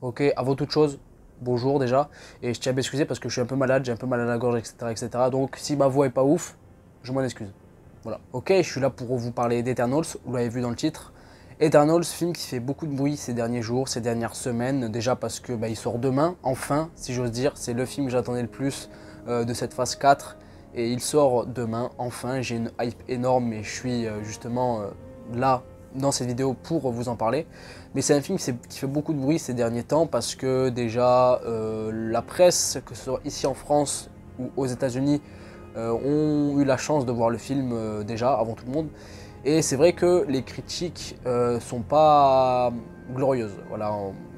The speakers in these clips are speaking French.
Ok, avant toute chose, bonjour déjà. Et je tiens à m'excuser parce que je suis un peu malade, j'ai un peu mal à la gorge, etc., etc. Donc si ma voix est pas ouf, je m'en excuse. Voilà. Ok, je suis là pour vous parler d'Eternals, vous l'avez vu dans le titre. Eternals, film qui fait beaucoup de bruit ces derniers jours, ces dernières semaines. Déjà parce que il sort demain, enfin, si j'ose dire. C'est le film que j'attendais le plus de cette phase 4. Et il sort demain, enfin. J'ai une hype énorme et je suis justement là dans cette vidéo pour vous en parler. Mais c'est un film qui fait beaucoup de bruit ces derniers temps parce que déjà la presse, que ce soit ici en France ou aux États-Unis, ont eu la chance de voir le film déjà avant tout le monde. Et c'est vrai que les critiques sont pas glorieuses. Voilà,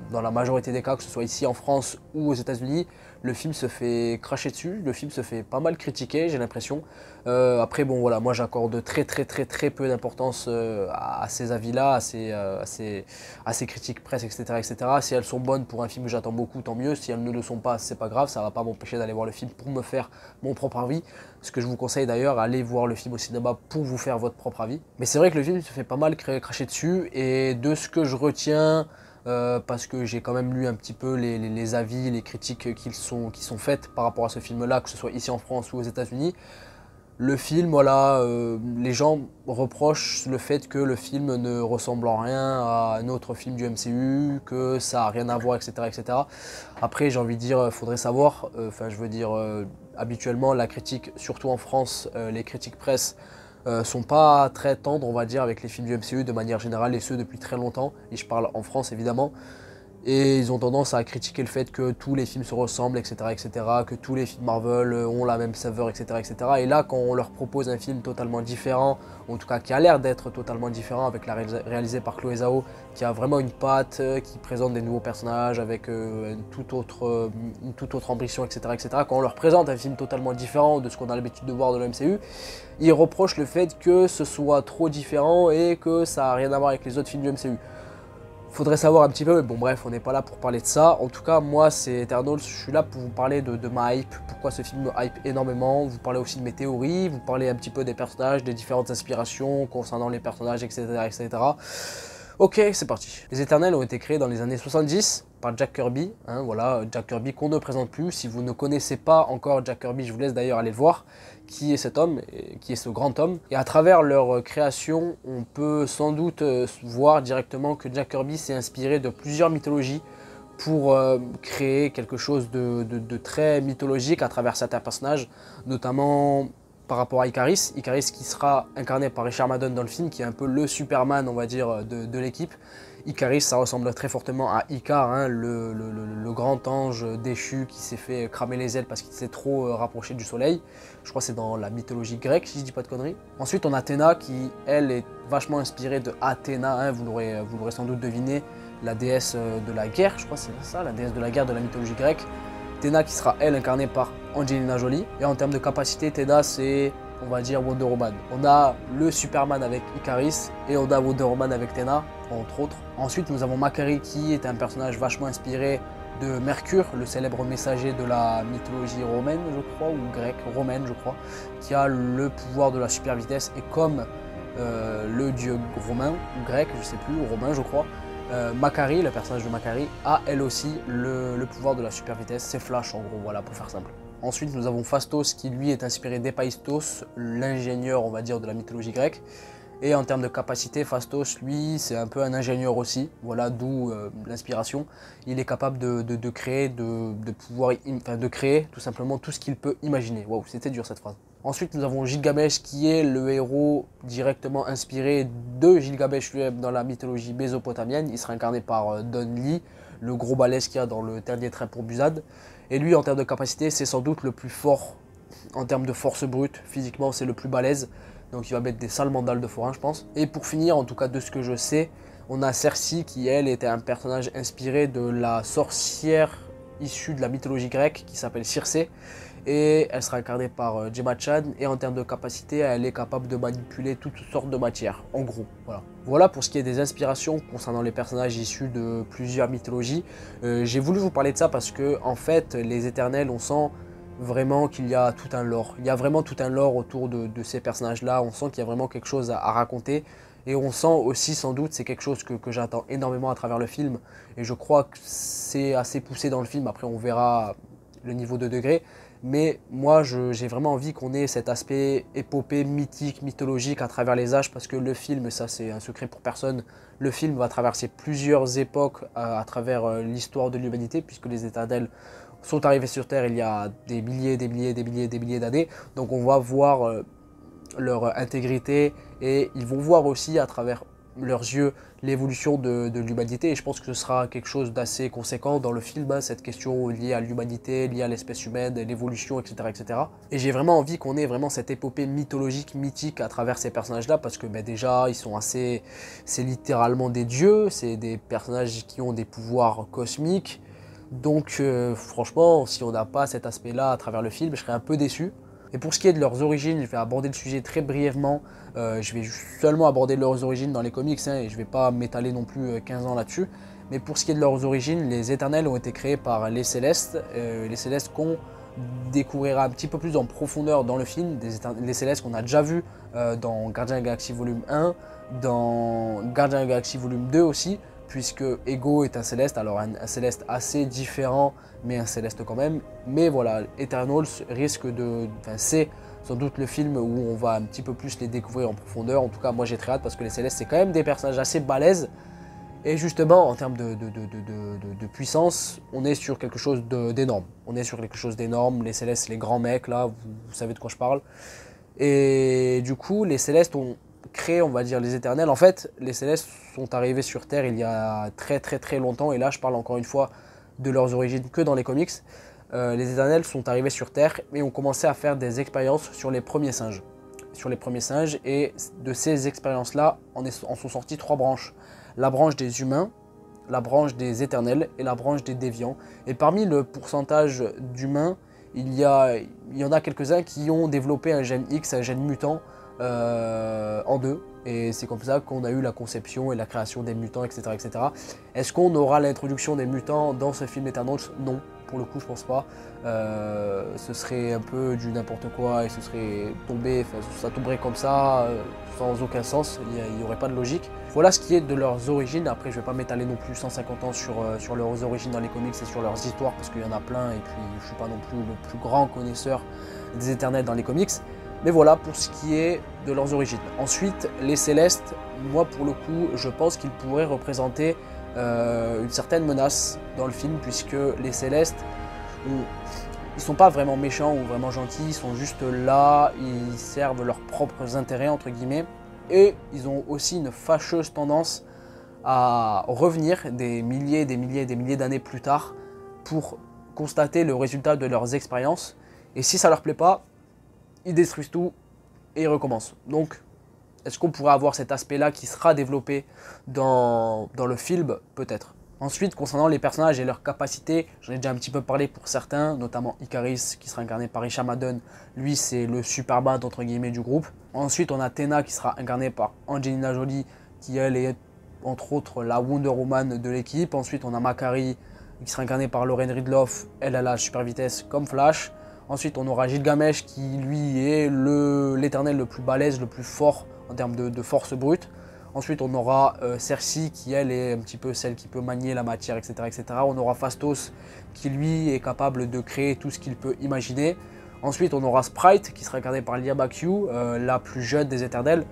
dans la majorité des cas, que ce soit ici en France ou aux États-Unis, le film se fait cracher dessus, le film se fait pas mal critiquer, j'ai l'impression. Après, bon voilà, moi j'accorde très peu d'importance à ces avis-là, à ces critiques presse, etc., etc. Si elles sont bonnes pour un film que j'attends beaucoup, tant mieux. Si elles ne le sont pas, c'est pas grave, ça va pas m'empêcher d'aller voir le film pour me faire mon propre avis. Ce que je vous conseille d'ailleurs, allez voir le film au cinéma pour vous faire votre propre avis. Mais c'est vrai que le film se fait pas mal cracher dessus, et de ce que je retiens, parce que j'ai quand même lu un petit peu les avis, les critiques qui sont faites par rapport à ce film-là, que ce soit ici en France ou aux États-Unis. Le film, voilà, les gens reprochent le fait que le film ne ressemble en rien à un autre film du MCU, que ça n'a rien à voir, etc., etc. Après, j'ai envie de dire, faudrait savoir, je veux dire, habituellement, la critique, surtout en France, les critiques presse, sont pas très tendres, on va dire, avec les films du MCU de manière générale, et ceux depuis très longtemps, et je parle en France évidemment. Et ils ont tendance à critiquer le fait que tous les films se ressemblent, etc., etc., que tous les films Marvel ont la même saveur, etc., etc. Et là, quand on leur propose un film totalement différent, en tout cas qui a l'air d'être totalement différent, avec réalisé par Chloé Zhao, qui a vraiment une patte, qui présente des nouveaux personnages avec une toute autre ambition, etc., etc., quand on leur présente un film totalement différent de ce qu'on a l'habitude de voir de la MCU, ils reprochent le fait que ce soit trop différent et que ça n'a rien à voir avec les autres films du MCU. Faudrait savoir un petit peu, mais bon bref, on n'est pas là pour parler de ça. En tout cas, moi c'est Eternals, je suis là pour vous parler de ma hype, pourquoi ce film me hype énormément, vous parler aussi de mes théories, vous parler un petit peu des personnages, des différentes inspirations concernant les personnages, etc., etc. Ok, c'est parti. Les Éternels ont été créés dans les années 70 par Jack Kirby. Hein, voilà, Jack Kirby qu'on ne présente plus. Si vous ne connaissez pas encore Jack Kirby, je vous laisse d'ailleurs aller le voir. Qui est cet homme, qui est ce grand homme. Et à travers leur création, on peut sans doute voir directement que Jack Kirby s'est inspiré de plusieurs mythologies pour créer quelque chose de très mythologique à travers certains personnages, notamment par rapport à Icaris. Icaris qui sera incarné par Richard Madden dans le film, qui est un peu le Superman, on va dire, de l'équipe. Icaris, ça ressemble très fortement à Icar, hein, le grand ange déchu qui s'est fait cramer les ailes parce qu'il s'est trop rapproché du soleil. Je crois que c'est dans la mythologie grecque, si je dis pas de conneries. Ensuite, on a Athéna qui, elle, est vachement inspirée de Athéna, hein, vous l'aurez sans doute deviné, la déesse de la guerre, je crois que c'est ça, la déesse de la guerre de la mythologie grecque. Athéna qui sera, elle, incarnée par Angelina Jolie. Et en termes de capacité, Athéna, c'est, on va dire, Wonder Woman. On a le Superman avec Icaris et on a Wonder Woman avec Athéna, entre autres. Ensuite, nous avons Makari qui est un personnage vachement inspiré de Mercure, le célèbre messager de la mythologie romaine, je crois, ou grecque, romaine, je crois, qui a le pouvoir de la super vitesse. Et comme le dieu romain, ou grec, je sais plus, ou romain, je crois, Makari, le personnage de Makari, a elle aussi le pouvoir de la super vitesse. C'est Flash, en gros, voilà, pour faire simple. Ensuite, nous avons Phastos qui, lui, est inspiré d'Héphaïstos, l'ingénieur, on va dire, de la mythologie grecque. Et en termes de capacité, Phastos, lui, c'est un peu un ingénieur aussi. Voilà, d'où l'inspiration. Il est capable de créer, de créer tout simplement tout ce qu'il peut imaginer. Waouh, c'était dur cette phrase. Ensuite, nous avons Gilgamesh qui est le héros directement inspiré de Gilgamesh lui-même dans la mythologie mésopotamienne. Il sera incarné par Don Lee, le gros balèze qu'il y a dans le dernier train pour Busan. Et lui, en termes de capacité, c'est sans doute le plus fort en termes de force brute. Physiquement, c'est le plus balèze. Donc il va mettre des sales mandales de forain, je pense. Et pour finir, en tout cas de ce que je sais, on a Cersei qui, elle, était un personnage inspiré de la sorcière issue de la mythologie grecque qui s'appelle Circé. Et elle sera incarnée par Gemma Chan. Et en termes de capacité, elle est capable de manipuler toutes sortes de matières, en gros. Voilà. Voilà pour ce qui est des inspirations concernant les personnages issus de plusieurs mythologies. J'ai voulu vous parler de ça parce que, en fait, les Éternels, on sent vraiment qu'il y a tout un lore. Il y a vraiment tout un lore autour de ces personnages-là. On sent qu'il y a vraiment quelque chose à raconter. Et on sent aussi sans doute, c'est quelque chose que j'attends énormément à travers le film, et je crois que c'est assez poussé dans le film, après on verra le niveau de degré, mais moi j'ai vraiment envie qu'on ait cet aspect épopée, mythique, mythologique à travers les âges, parce que le film, ça c'est un secret pour personne, le film va traverser plusieurs époques à travers l'histoire de l'humanité, puisque les Éternels sont arrivés sur Terre il y a des milliers, des milliers, des milliers, des milliers d'années, donc on va voir leur intégrité, et ils vont voir aussi à travers leurs yeux l'évolution de l'humanité, et je pense que ce sera quelque chose d'assez conséquent dans le film, hein, cette question liée à l'humanité, liée à l'espèce humaine, l'évolution, etc., etc. Et j'ai vraiment envie qu'on ait vraiment cette épopée mythologique, mythique à travers ces personnages-là, parce que déjà, ils sont assez... c'est littéralement des dieux, c'est des personnages qui ont des pouvoirs cosmiques, donc franchement, si on n'a pas cet aspect-là à travers le film, je serais un peu déçu. Et pour ce qui est de leurs origines, je vais aborder le sujet très brièvement. Je vais seulement aborder leurs origines dans les comics, hein, et je ne vais pas m'étaler non plus 15 ans là-dessus. Mais pour ce qui est de leurs origines, les Éternels ont été créés par les Célestes qu'on découvrira un petit peu plus en profondeur dans le film. Les Célestes qu'on a déjà vus dans Gardien de la Galaxie Volume 1, dans Gardien de la Galaxie Volume 2 aussi, puisque Ego est un Céleste, alors un Céleste assez différent, mais un Céleste quand même. Mais voilà, Eternals risque de... Enfin, c'est sans doute le film où on va un petit peu plus les découvrir en profondeur. En tout cas, moi j'ai très hâte, parce que les Célestes, c'est quand même des personnages assez balèzes. Et justement, en termes de puissance, on est sur quelque chose d'énorme. On est sur quelque chose d'énorme. Les Célestes, les grands mecs, là, vous savez de quoi je parle. Et du coup, les Célestes ont créé, on va dire, les Éternels. En fait, les Célestes sont arrivés sur Terre il y a très très très longtemps. Et là, je parle encore une fois de leurs origines que dans les comics. Les Éternels sont arrivés sur Terre et ont commencé à faire des expériences sur les premiers singes. Et de ces expériences-là, en sont sorties 3 branches. La branche des humains, la branche des Éternels et la branche des déviants. Et parmi le pourcentage d'humains, il y en a quelques-uns qui ont développé un gène X, un gène mutant, en deux. Et c'est comme ça qu'on a eu la conception et la création des mutants, etc. etc. Est-ce qu'on aura l'introduction des mutants dans ce film Eternals? Non, pour le coup je pense pas. Ce serait un peu du n'importe quoi, et ce serait tombé, ça tomberait comme ça, sans aucun sens, il n'y aurait pas de logique. Voilà ce qui est de leurs origines. Après je vais pas m'étaler non plus 150 ans sur leurs origines dans les comics et sur leurs histoires, parce qu'il y en a plein, et puis je suis pas non plus le plus grand connaisseur des Éternels dans les comics. Mais voilà pour ce qui est de leurs origines. Ensuite, les Célestes, moi pour le coup, je pense qu'ils pourraient représenter une certaine menace dans le film, puisque les Célestes, ils sont pas vraiment méchants ou vraiment gentils, ils sont juste là, ils servent leurs propres intérêts entre guillemets, et ils ont aussi une fâcheuse tendance à revenir des milliers, des milliers, des milliers d'années plus tard pour constater le résultat de leurs expériences, et si ça leur plaît pas, ils détruisent tout et ils recommencent. Donc, est-ce qu'on pourrait avoir cet aspect-là qui sera développé dans le film? Peut-être. Ensuite, concernant les personnages et leurs capacités, j'en ai déjà un petit peu parlé pour certains, notamment Ikaris, qui sera incarné par Richard Madden. Lui, c'est le Superman, entre guillemets, du groupe. Ensuite, on a Tena, qui sera incarné par Angelina Jolie, qui, elle, est, entre autres, la Wonder Woman de l'équipe. Ensuite, on a Makkari, qui sera incarné par Lauren Ridloff. Elle a la super vitesse comme Flash. Ensuite, on aura Gilgamesh, qui, lui, est l'éternel le plus balèze, le plus fort en termes de force brute. Ensuite, on aura Cersei, qui elle est un petit peu celle qui peut manier la matière, etc., etc. On aura Phastos, qui lui est capable de créer tout ce qu'il peut imaginer. Ensuite, on aura Sprite, qui sera incarnée par Lia Q, la plus jeune des Éternels,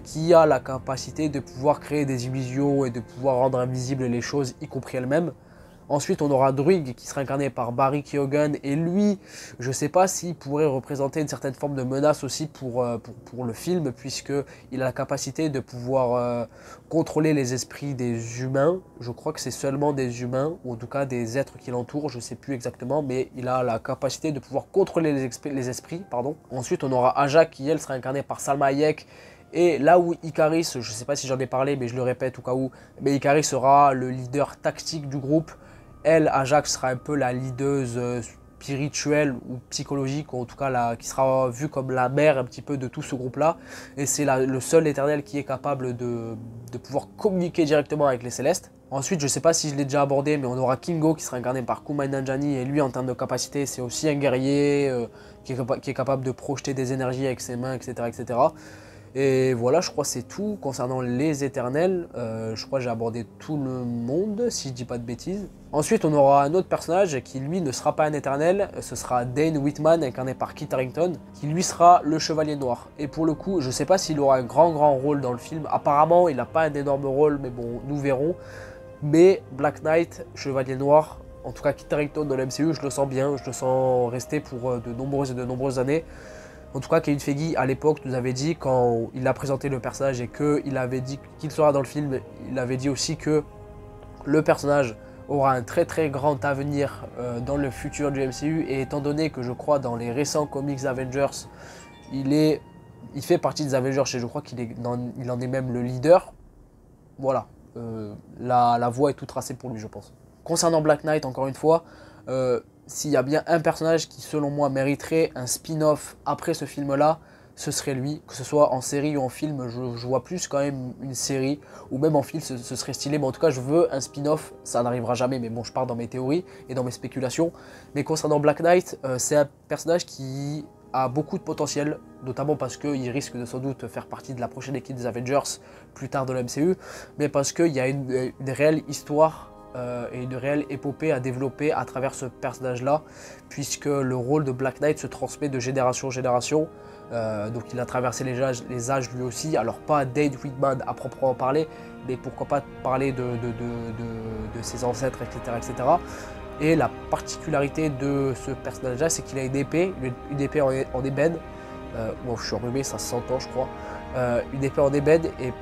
qui a la capacité de pouvoir créer des illusions et de pouvoir rendre invisibles les choses, y compris elle-même. Ensuite, on aura Druig qui sera incarné par Barry Keoghan, et lui, je ne sais pas s'il pourrait représenter une certaine forme de menace aussi pour le film, puisqu'il a la capacité de pouvoir contrôler les esprits des humains. Je crois que c'est seulement des humains, ou en tout cas des êtres qui l'entourent, je ne sais plus exactement, mais il a la capacité de pouvoir contrôler les esprits. Ensuite, on aura Aja qui, elle, sera incarnée par Salma Hayek. Et là où Ikaris, je ne sais pas si j'en ai parlé, mais je le répète au cas où, mais Ikaris sera le leader tactique du groupe. Elle, Ajax, sera un peu la leaduse spirituelle ou psychologique, ou en tout cas qui sera vue comme la mère un petit peu de tout ce groupe-là. Et c'est le seul éternel qui est capable de pouvoir communiquer directement avec les Célestes. Ensuite, je ne sais pas si je l'ai déjà abordé, mais on aura Kingo qui sera incarné par Kumail Nanjiani. Et lui, en termes de capacité, c'est aussi un guerrier qui est capable de projeter des énergies avec ses mains, etc., etc. Et voilà, je crois que c'est tout concernant les Éternels. Je crois que j'ai abordé tout le monde, si je dis pas de bêtises. Ensuite, on aura un autre personnage qui, lui, ne sera pas un Éternel. Ce sera Dane Whitman, incarné par Kit Harington, qui, lui, sera le Chevalier Noir. Et pour le coup, je sais pas s'il aura un grand rôle dans le film. Apparemment, il n'a pas un énorme rôle, mais bon, nous verrons. Mais Black Knight, Chevalier Noir, en tout cas Kit Harington dans l'MCU, je le sens bien. Je le sens rester pour de nombreuses années. En tout cas, Kevin Feige, à l'époque, nous avait dit, quand il a présenté le personnage et qu'il avait dit qu'il sera dans le film, il avait dit aussi que le personnage aura un très grand avenir dans le futur du MCU. Et étant donné que je crois dans les récents comics Avengers, il fait partie des Avengers et je crois il en est même le leader. Voilà, la voie est toute tracée pour lui, je pense. Concernant Black Knight, encore une fois, s'il y a bien un personnage qui, selon moi, mériterait un spin-off après ce film-là, ce serait lui. Que ce soit en série ou en film, je vois plus quand même une série, ou même en film, ce serait stylé. Mais en tout cas, je veux un spin-off, ça n'arrivera jamais, mais bon, je pars dans mes théories et dans mes spéculations. Mais concernant Black Knight, c'est un personnage qui a beaucoup de potentiel, notamment parce qu'il risque de sans doute faire partie de la prochaine équipe des Avengers plus tard de la MCU, mais parce qu'il y a une réelle histoire et une réelle épopée à développer à travers ce personnage-là, puisque le rôle de Black Knight se transmet de génération en génération. Donc il a traversé les âges lui aussi, alors pas Dane Whitman à proprement parler, mais pourquoi pas parler de ses ancêtres, etc. Et la particularité de ce personnage-là, c'est qu'il a une épée en ébène. Bon, je suis enrhumé, ça se s'entend, je crois. Une épée en ébène, et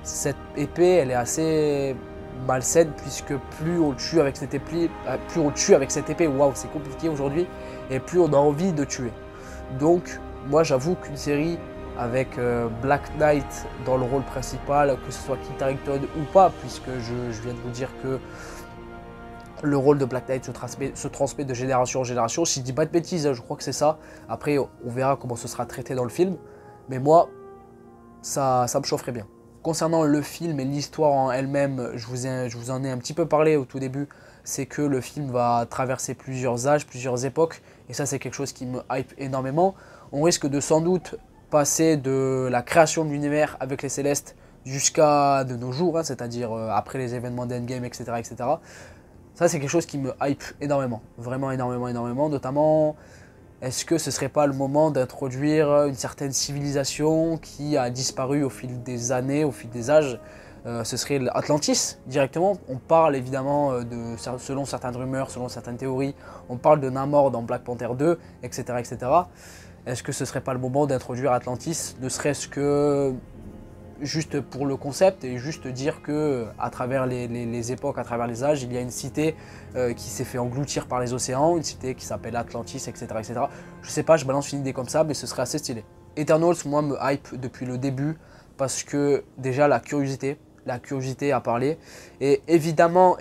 cette épée, elle est assez malsaine, puisque plus on tue avec cette épée, waouh, c'est compliqué aujourd'hui, et plus on a envie de tuer. Donc, moi, j'avoue qu'une série avec Black Knight dans le rôle principal, que ce soit Kit Harington ou pas, puisque je viens de vous dire que le rôle de Black Knight se transmet de génération en génération. Si je dis pas de bêtises, je crois que c'est ça. Après, on verra comment ce sera traité dans le film. Mais moi, ça me chaufferait bien. Concernant le film et l'histoire en elle-même, je vous en ai un petit peu parlé au tout début. C'est que le film va traverser plusieurs âges, plusieurs époques. Et ça, c'est quelque chose qui me hype énormément. On risque de sans doute passer de la création de l'univers avec les Célestes jusqu'à de nos jours, hein, c'est-à-dire après les événements d'Endgame, etc. Ça, c'est quelque chose qui me hype énormément. Vraiment énormément. Notamment, est-ce que ce serait pas le moment d'introduire une certaine civilisation qui a disparu au fil des années, au fil des âges? Ce serait Atlantis, directement. On parle évidemment, selon certaines rumeurs, selon certaines théories, on parle de Namor dans Black Panther 2, etc. Est-ce que ce serait pas le moment d'introduire Atlantis, ne serait-ce que juste pour le concept, et juste dire que à travers les époques, à travers les âges, il y a une cité qui s'est fait engloutir par les océans, une cité qui s'appelle Atlantis, etc. Je sais pas, je balance une idée comme ça, mais ce serait assez stylé. Eternals, moi, me hype depuis le début, parce que déjà la curiosité à parler, et évidemment,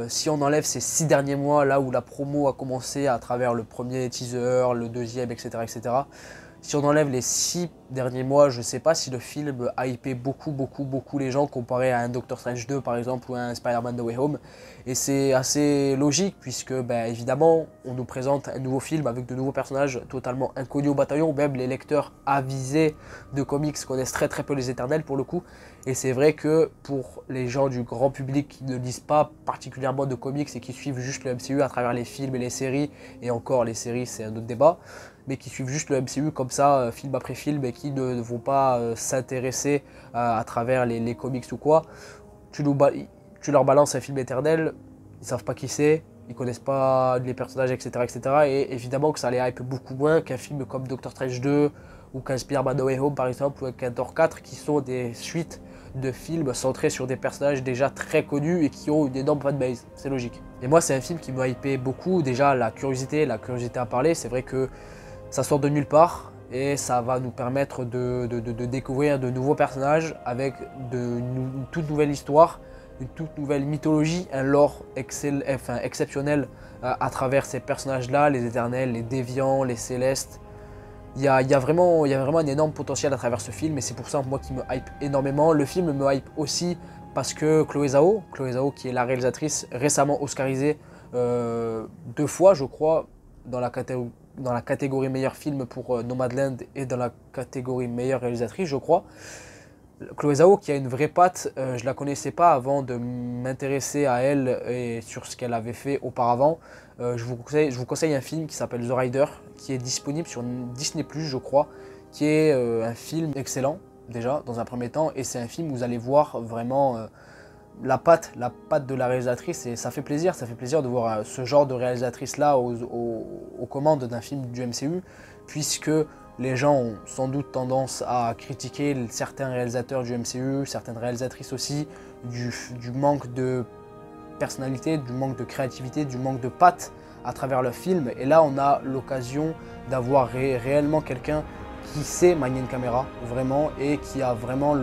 si on enlève ces 6 derniers mois, là où la promo a commencé à travers le premier teaser, le deuxième, etc. Si on enlève les 6 derniers mois, je ne sais pas si le film a hypé beaucoup les gens comparé à un Doctor Strange 2 par exemple ou à un Spider-Man No Way Home. Et c'est assez logique puisque évidemment on nous présente un nouveau film avec de nouveaux personnages totalement inconnus au bataillon. Même les lecteurs avisés de comics connaissent très peu les Éternels pour le coup. Et c'est vrai que pour les gens du grand public qui ne lisent pas particulièrement de comics et qui suivent juste le MCU à travers les films et les séries, et encore les séries c'est un autre débat, mais qui suivent juste le MCU comme ça, film après film, et qui ne vont pas s'intéresser à travers les comics ou quoi, tu leur balances un film éternel, ils savent pas qui c'est, ils connaissent pas les personnages, etc. Et évidemment que ça les hype beaucoup moins qu'un film comme Doctor Strange 2 ou qu'un Spider-Man No Way Home par exemple, ou qu'un Thor 4, qui sont des suites de films centrés sur des personnages déjà très connus et qui ont une énorme fanbase, c'est logique. Et moi c'est un film qui m'a hypé beaucoup, déjà la curiosité à parler, c'est vrai que ça sort de nulle part et ça va nous permettre de découvrir de nouveaux personnages avec une toute nouvelle histoire, une toute nouvelle mythologie, un lore exceptionnel à travers ces personnages-là, les Éternels, les Déviants, les Célestes. Il y a vraiment un énorme potentiel à travers ce film et c'est pour ça moi qui me hype énormément. Le film me hype aussi parce que Chloé Zhao qui est la réalisatrice récemment oscarisée 2 fois je crois, dans la catégorie meilleur film pour Nomadland et dans la catégorie meilleure réalisatrice, je crois. Chloé Zhao qui a une vraie patte, je la connaissais pas avant de m'intéresser à elle et sur ce qu'elle avait fait auparavant. Je vous conseille un film qui s'appelle The Rider, qui est disponible sur Disney+, je crois, qui est un film excellent déjà dans un premier temps, et c'est un film où vous allez voir vraiment la patte de la réalisatrice, et ça fait plaisir de voir ce genre de réalisatrice là aux commandes d'un film du MCU, puisque les gens ont sans doute tendance à critiquer certains réalisateurs du MCU, certaines réalisatrices aussi, du manque de personnalité, du manque de créativité, du manque de patte à travers le film. Et là, on a l'occasion d'avoir réellement quelqu'un qui sait manier une caméra, vraiment, et qui a vraiment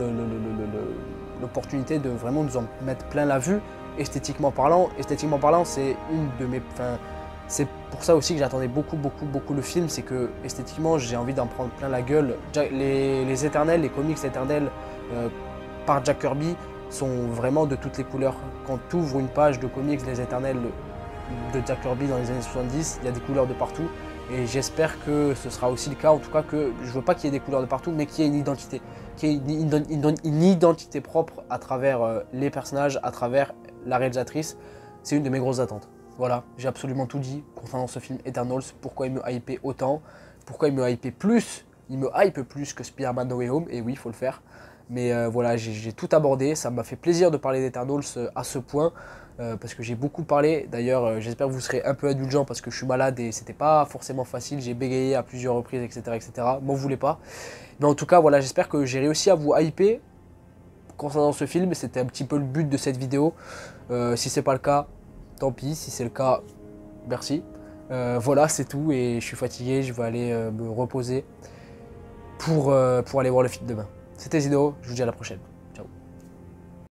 l'opportunité de vraiment nous en mettre plein la vue, esthétiquement parlant. Esthétiquement parlant, c'est une de mes... c'est pour ça aussi que j'attendais beaucoup le film, c'est que esthétiquement j'ai envie d'en prendre plein la gueule. Les éternels, les comics éternels par Jack Kirby sont vraiment de toutes les couleurs. Quand tu ouvres une page de comics les éternels de Jack Kirby dans les années 70, il y a des couleurs de partout, et j'espère que ce sera aussi le cas, en tout cas que je veux pas qu'il y ait des couleurs de partout, mais qu'il y ait une identité, qu'il y ait une identité propre à travers les personnages, à travers la réalisatrice. C'est une de mes grosses attentes. Voilà, j'ai absolument tout dit concernant ce film Eternals, pourquoi il me hypait autant, pourquoi il me hype plus que Spider-Man No Way Home, et oui, il faut le faire. Mais voilà, j'ai tout abordé, ça m'a fait plaisir de parler d'Eternals à ce point, parce que j'ai beaucoup parlé. D'ailleurs, j'espère que vous serez un peu indulgents parce que je suis malade et c'était pas forcément facile, j'ai bégayé à plusieurs reprises, etc. M'en voulez pas. Mais en tout cas, voilà, j'espère que j'ai réussi à vous hyper concernant ce film, c'était un petit peu le but de cette vidéo. Si c'est pas le cas, tant pis, si c'est le cas, merci. Voilà, c'est tout, et je suis fatigué, je vais aller me reposer pour aller voir le film demain. C'était Zido, je vous dis à la prochaine.